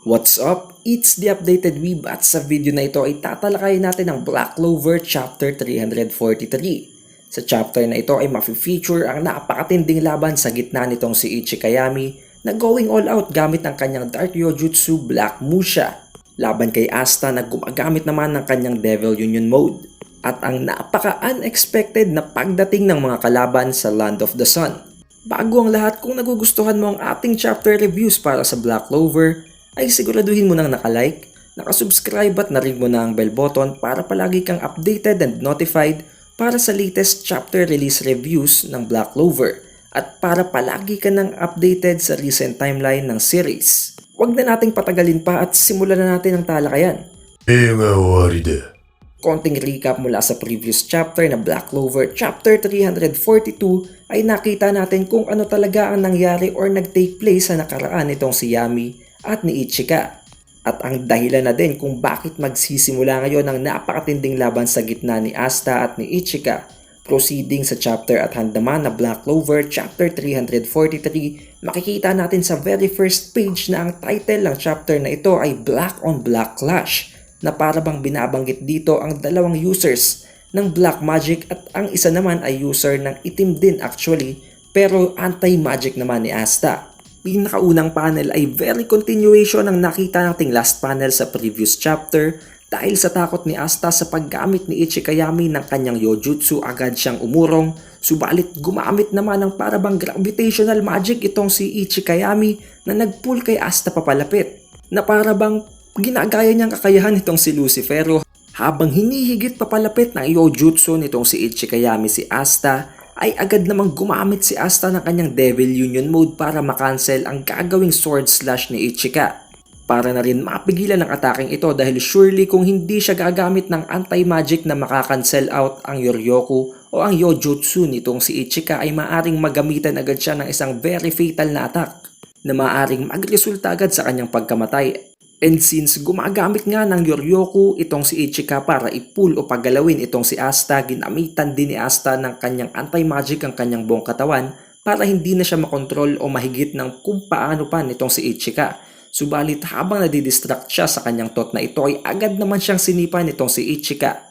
What's up? It's the Updated Weeb at sa video na ito ay tatalakayin natin ang Black Clover Chapter 343. Sa chapter na ito ay mafe-feature ang napakatinding laban sa gitna nitong si Ichikayami na going all out gamit ang kanyang Dark Yojutsu Black Musha. Laban kay Asta na gumagamit naman ng kanyang Devil Union Mode. At ang napaka-unexpected na pagdating ng mga kalaban sa Land of the Sun. Bago ang lahat, kung nagugustuhan mo ang ating chapter reviews para sa Black Clover, ay siguraduhin mo nang nakalike, nakasubscribe at na-ring mo na ang bell button para palagi kang updated and notified para sa latest chapter release reviews ng Black Clover at para palagi ka nang updated sa recent timeline ng series. Huwag na nating patagalin pa at simulan na natin ang talakayan. Konting recap mula sa previous chapter na Black Clover Chapter 342 ay nakita natin kung ano talaga ang nangyari or nag-take place sa nakaraan nitong si Yami at ni Ichika. At ang dahilan na din kung bakit magsisimula ngayon ang napakatinding laban sa gitna ni Asta at ni Ichika. Proceeding sa chapter at hand naman na Black Clover Chapter 343, makikita natin sa very first page na ang title ng chapter na ito ay Black on Black Clash, na para bang binabanggit dito ang dalawang users ng Black Magic at ang isa naman ay user ng itim din actually, pero anti-magic naman ni Asta. Pinakaunang panel ay very continuation ng nakita nating last panel sa previous chapter dahil sa takot ni Asta sa paggamit ni Ichikayami ng kanyang Yojutsu agad siyang umurong, subalit gumamit naman ng parabang gravitational magic itong si Ichikayami na nagpull kay Asta papalapit, na parabang ginagaya niyang kakayahan nitong si Lucifero. Habang hinihigit papalapit ng Yojutsu nitong si Ichikayami si Asta, ay agad namang gumamit si Asta ng kanyang Devil Union Mode para makancel ang gagawing sword slash ni Ichika. Para na rin mapigilan ang ataking ito dahil surely kung hindi siya gagamit ng anti-magic na makakancel out ang Yoryoku o ang Yojutsu nitong si Ichika ay maaring magamitan agad siya ng isang very fatal na attack na maaring magresulta agad sa kanyang pagkamatay. And since gumagamit nga ng Yoryoku itong si Ichika para i-pull o paggalawin itong si Asta, ginamitan din ni Asta ng kanyang anti-magic ang kanyang buong katawan para hindi na siya makontrol o mahigit ng kung paano pa nitong si Ichika. Subalit habang nadidistract siya sa kanyang thought na ito ay agad naman siyang sinipan nitong si Ichika.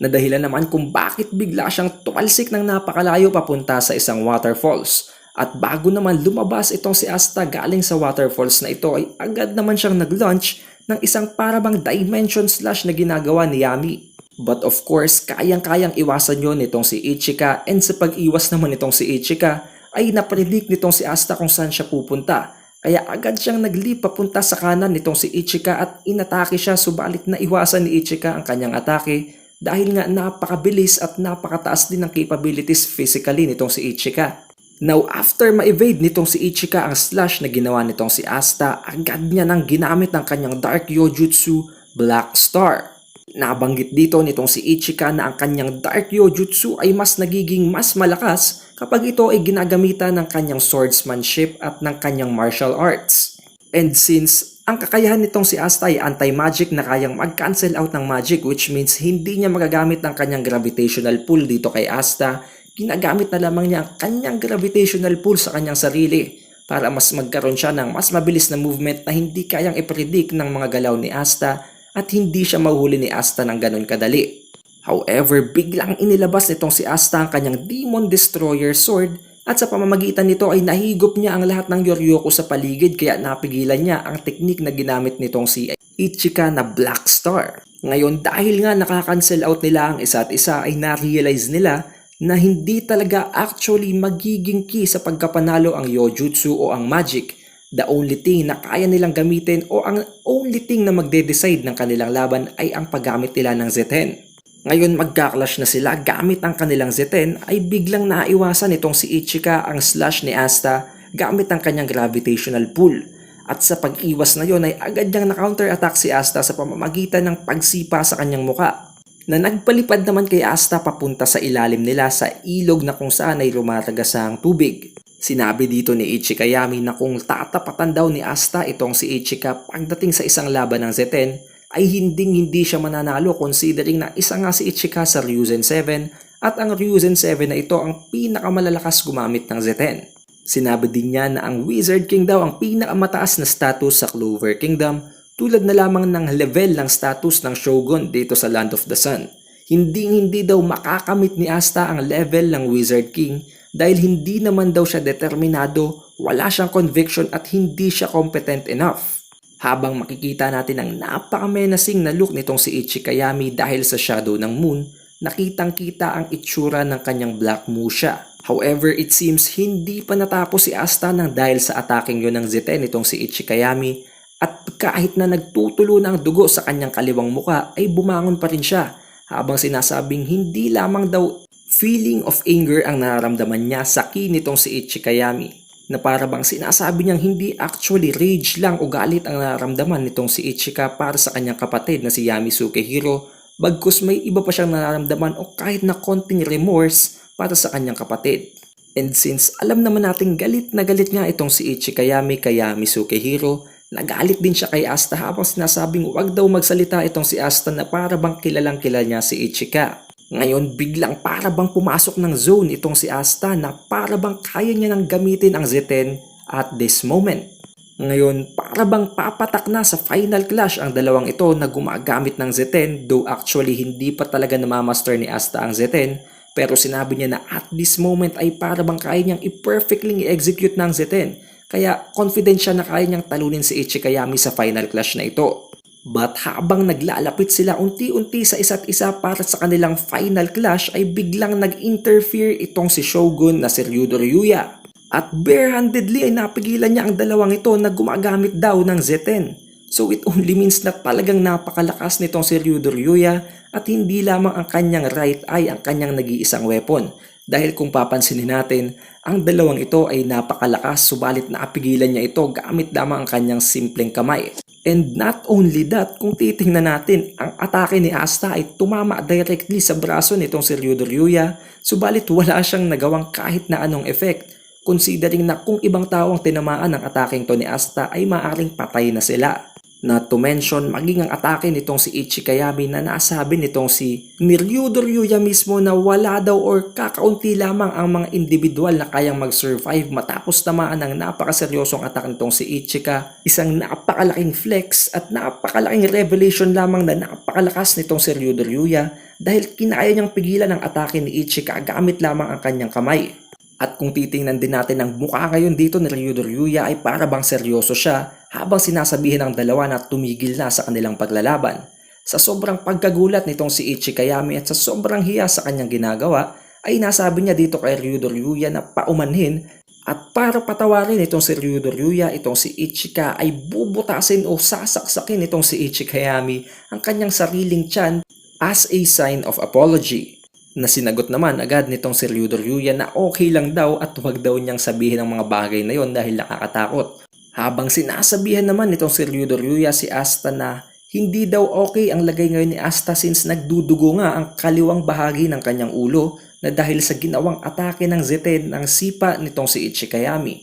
Na dahilan naman kung bakit bigla siyang tumalsik ng napakalayo papunta sa isang waterfalls. At bago naman lumabas itong si Asta galing sa waterfalls na ito ay agad naman siyang nag-launch ng isang parabang dimension slash na ginagawa ni Yami. But of course, kayang-kayang iwasan yon nitong si Ichika, and sa pag-iwas naman nitong si Ichika ay napredict nitong si Asta kung saan siya pupunta. Kaya agad siyang nag-leap papunta sa kanan nitong si Ichika at inatake siya, subalit na iwasan ni Ichika ang kanyang atake dahil nga napakabilis at napakataas din ng capabilities physically nitong si Ichika. Now after ma-evade nitong si Ichika ang slash na ginawa nitong si Asta, agad niya nang ginamit ang kanyang Dark Yojutsu Black Star. Nabanggit dito nitong si Ichika na ang kanyang Dark Yojutsu ay mas nagiging mas malakas kapag ito ay ginagamitan ng kanyang swordsmanship at ng kanyang martial arts. And since ang kakayahan nitong si Asta ay anti-magic na kayang mag-cancel out ng magic, which means hindi niya magagamit ang kanyang gravitational pull dito kay Asta, ginagamit na lamang niya ang kanyang gravitational pull sa kanyang sarili para mas magkaroon siya ng mas mabilis na movement na hindi kayang i-predict ng mga galaw ni Asta at hindi siya mahuhuli ni Asta ng ganun kadali. However, biglang inilabas nitong si Asta ang kanyang Demon Destroyer Sword at sa pamamagitan nito ay nahigop niya ang lahat ng Yoryoku sa paligid, kaya napigilan niya ang teknik na ginamit nitong si Ichika na Black Star. Ngayon dahil nga nakakancel out nila ang isa't isa ay na-realize nila na hindi talaga actually magiging key sa pagkapanalo ang Yojutsu o ang magic. The only thing na kaya nilang gamitin o ang only thing na magde-decide ng kanilang laban ay ang paggamit nila ng Zeten. Ngayon magka-clash na sila gamit ang kanilang Zeten ay biglang naiwasan itong si Ichika ang slash ni Asta gamit ang kanyang gravitational pull. At sa pag-iwas na yon ay agad niyang na-counter-attack si Asta sa pamamagitan ng pagsipa sa kanyang muka, na nagpalipad naman kay Asta papunta sa ilalim nila sa ilog na kung saan ay rumaragasang tubig. Sinabi dito ni Ichikayami na kung tatapatan daw ni Asta itong si Ichika pagdating sa isang laban ng Zeten, ay hindi siya mananalo considering na isa nga si Ichika sa Ryuzen 7 at ang Ryuzen 7 na ito ang pinakamalalakas gumamit ng Zeten. Sinabi din niya na ang Wizard King daw ang pinakamataas na status sa Clover Kingdom, tulad na lamang ng level ng status ng Shogun dito sa Land of the Sun. Hindi daw makakamit ni Asta ang level ng Wizard King dahil hindi naman daw siya determinado, wala siyang conviction at hindi siya competent enough. Habang makikita natin ang napaka-menacing na look nitong si Ichikayami dahil sa shadow ng moon, nakitang-kita ang itsura ng kanyang Black Musha. However, it seems hindi pa natapos si Asta nang dahil sa ataking yun ng Zeten nitong si Ichikayami, at kahit na nagtutulo ng dugo sa kanyang kaliwang muka ay bumangon pa rin siya habang sinasabing hindi lamang daw feeling of anger ang nararamdaman niya sa ki nitong si Ichikayami, na para bang sinasabi niyang hindi actually rage lang o galit ang nararamdaman nitong si Ichika para sa kanyang kapatid na si Yami Sukehiro, bagkus may iba pa siyang nararamdaman o kahit na konting remorse para sa kanyang kapatid. And since alam naman natin galit na galit nga itong si Ichikayami kay Yami Sukehiro, nagalit din siya kay Asta habang sinasabing wag daw magsalita itong si Asta na para bang kilalang kilala niya si Ichika. Ngayon biglang para bang pumasok ng zone itong si Asta na para bang kaya niya nang gamitin ang Zeten at this moment. Ngayon para bang papatak na sa final clash ang dalawang ito na gumagamit ng Zeten, though actually hindi pa talaga namamaster ni Asta ang Zeten, pero sinabi niya na at this moment ay para bang kaya niyang i-perfectly i-execute ng Zeten. Kaya confident siya na kaya niyang talunin si Ichikayami sa final clash na ito. But habang naglalapit sila unti-unti sa isa't isa para sa kanilang final clash ay biglang nag-interfere itong si Shogun na si Ryudo Ryuya. At barehandedly ay napigilan niya ang dalawang ito na gumagamit daw ng Zeten. So it only means na talagang napakalakas nitong si Ryudo Ryuya at hindi lamang ang kanyang right eye ang kanyang nag-iisang weapon. Dahil kung papansinin natin, ang dalawang ito ay napakalakas subalit napigilan niya ito gamit lamang ang kanyang simpleng kamay. And not only that, kung titingnan natin, ang atake ni Asta ay tumama directly sa braso nitong si Ryudo Ryuya, subalit wala siyang nagawang kahit na anong effect, considering na kung ibang tao ang tinamaan ng ataking to ni Asta ay maaaring patay na sila. Not to mention, maging ang atake nitong si Ichikayami na nasabi nitong si Ryudo Ryuya mismo na wala daw or kakaunti lamang ang mga individual na kayang mag-survive matapos tamaan ng napakaseryosong atake nitong si Ichika. Isang napakalaking flex at napakalaking revelation lamang na napakalakas nitong si Ryudo Ryuya dahil kinaya niyang pigilan ang atake ni Ichika gamit lamang ang kanyang kamay. At kung titingnan din natin ang mukha ngayon dito ni Ryudo Ryuya ay para bang seryoso siya habang sinasabihin ng dalawa na tumigil na sa kanilang paglalaban. Sa sobrang pagkagulat nitong si Ichikayami at sa sobrang hiya sa kanyang ginagawa ay nasabi niya dito kay Ryudo Ryuya na paumanhin at para patawarin itong si Ryudo Ryuya, itong si Ichika ay bubutasin o sasaksakin itong si Ichikayami ang kanyang sariling tiyan as a sign of apology. Na sinagot naman agad nitong si Ryudo Ryuya na okay lang daw at huwag daw niyang sabihin ang mga bagay na yon dahil nakakatakot. Habang sinasabihan naman nitong si Ryudo Ryuya si Asta na hindi daw okay ang lagay ngayon ni Asta since nagdudugo nga ang kaliwang bahagi ng kanyang ulo na dahil sa ginawang atake ng Zeten ng sipa nitong si Ichikayami.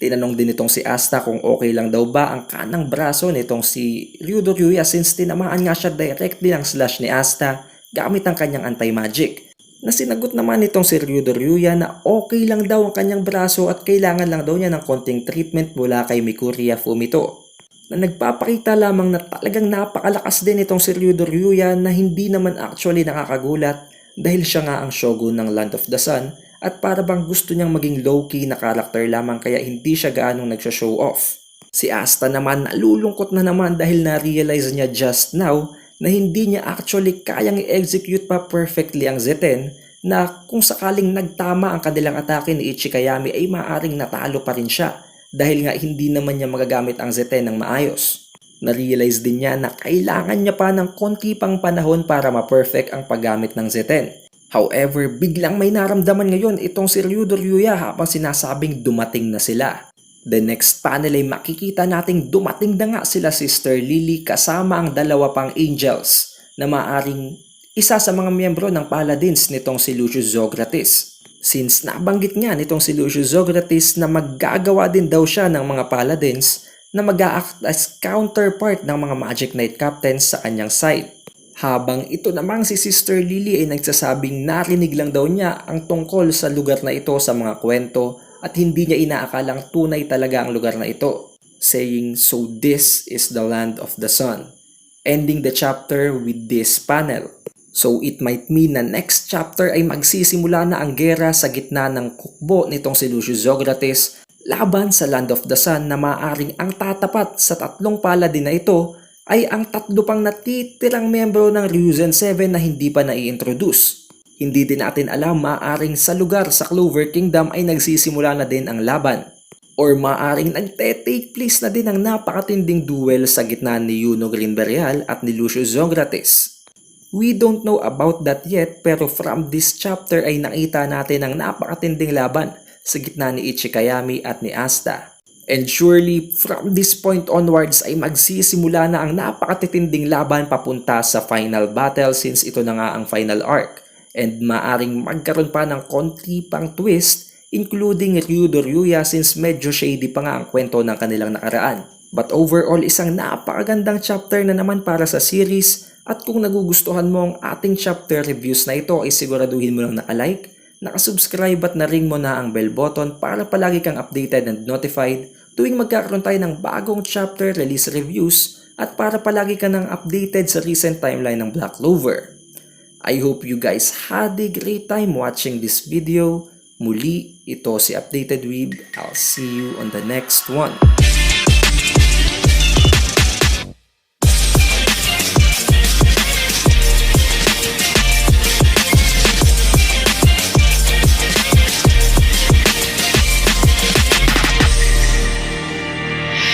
Tinanong din nitong si Asta kung okay lang daw ba ang kanang braso nitong si Ryudo Ryuya since tinamaan nga siya directly ng slash ni Asta gamit ang kanyang anti-magic. Na sinagot naman nitong si Ryudo Ryuya na okay lang daw ang kanyang braso at kailangan lang daw niya ng konting treatment mula kay Mikuriya Fumito. Na nagpapakita lamang na talagang napakalakas din itong si Ryudo Ryuya na hindi naman actually nakakagulat dahil siya nga ang shogun ng Land of the Sun at para bang gusto niyang maging low-key na karakter lamang kaya hindi siya gaanong nagsha-show off. Si Asta naman nalulungkot na naman dahil na-realize niya just now na hindi niya actually kayang i-execute pa perfectly ang Zeten na kung sakaling nagtama ang kanilang atake ni Ichikayami ay maaaring natalo pa rin siya dahil nga hindi naman niya magagamit ang Zeten ng maayos. Na-realize din niya na kailangan niya pa ng konti pang panahon para ma-perfect ang paggamit ng Zeten. However, biglang may naramdaman ngayon itong si Ryudo Ryuya habang sinasabing dumating na sila. The next panel ay makikita nating dumating na nga sila Sister Lily kasama ang dalawa pang angels na maaring isa sa mga miyembro ng Paladins nitong si Lucius Zografis. Since nabanggit nga nitong si Lucius Zografis na maggagawa din daw siya ng mga Paladins na mag-a-act as counterpart ng mga Magic Knight Captains sa kanyang side. Habang ito namang si Sister Lily ay nagsasabing narinig lang daw niya ang tungkol sa lugar na ito sa mga kwento at hindi niya inaakalang tunay talaga ang lugar na ito, saying, "So this is the land of the sun," ending the chapter with this panel. So it might mean na next chapter ay magsisimula na ang gera sa gitna ng kukbo nitong si Lucius Zografes laban sa Land of the Sun na maaaring ang tatapat sa tatlong paladin na ito ay ang tatlo pang natitirang membro ng Ryuzen 7 na hindi pa nai-introduce. Hindi din natin alam, maaaring sa lugar sa Clover Kingdom ay nagsisimula na din ang laban. Or maaaring nagte-take place na din ang napakatinding duel sa gitna ni Yuno Greenberreal at ni Lucius Zografes. We don't know about that yet, pero from this chapter ay nakita natin ang napakatinding laban sa gitna ni Ichikayami at ni Asta. And surely from this point onwards ay magsisimula na ang napakatitinding laban papunta sa final battle, since ito na nga ang final arc. And maaring magkaroon pa ng konti pang twist, including Ryudo Ryuya, since medyo shady pa nga ang kwento ng kanilang nakaraan. But overall, isang napakagandang chapter na naman para sa series. At kung nagugustuhan mo ang ating chapter reviews na ito ay siguraduhin mo lang naka-like, naka-subscribe at na-ring mo na ang bell button para palagi kang updated and notified tuwing magkakaroon tayo ng bagong chapter release reviews at para palagi ka nang updated sa recent timeline ng Black Clover. I hope you guys had a great time watching this video. Muli, ito si Updated Weeb. I'll see you on the next one.